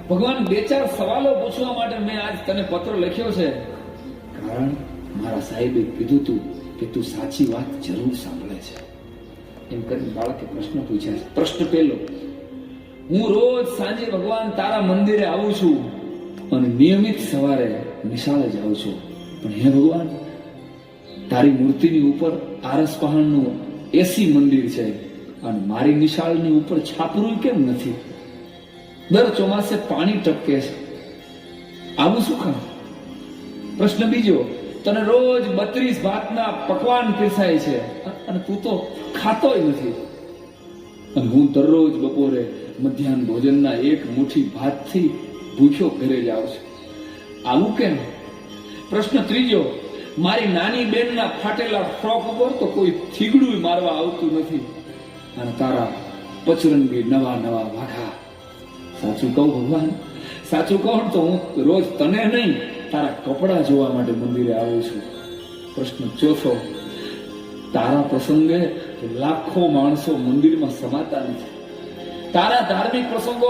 ભગવાન બે ચાર સવાલો પૂછવા માટે મેં આજ તને પત્ર લખ્યો છે, કારણ મારા સાહેબે કીધું તું કે તું સાચી વાત જરૂર સાંભળે છે. એમ કરીને બાળકે પ્રશ્ન પૂછ્યા છે. પ્રશ્ન પહેલો, હું રોજ સાંજે ભગવાન તારા મંદિરે આવું છું અને નિયમિત સવારે નિશાળે જાઉં છું, પણ હે ભગવાન, તારી મૂર્તિની ઉપર આરસ પહાણનું એસી મંદિર છે અને મારી નિશાળની ઉપર છાપરું કેમ નથી? દર ચોમાસે પાણી ટપકે છે, આવું શું કામ? પ્રશ્ન બીજો, તને રોજ 32 ભાતના પકવાન પીરસાય છે અને તું તો ખાતોય નથી, અને હું દરરોજ બપોરે મધ્યાહન ભોજનના એક મુઠ્ઠી ભાતથી ભૂખ્યો ઘરે જાઉં છું, આવું કેમ? પ્રશ્ન ત્રીજો, મારી નાની બેનના ફાટેલા ફ્રોક ઉપર તો કોઈ થીગડું મારવા આવતું નથી અને તારા પચરંગી નવા નવા વાઘા. સાચું કહું ભગવાન, સાચું કહું તો હું રોજ તને નહીં, તારા કપડા જોવા માટે મંદિરે આવું છું. પ્રશ્ન ચોથો, તારા પ્રસંગે લાખો માણસો મંદિરમાં સમાતા નથી, તારા ધાર્મિક પ્રસંગો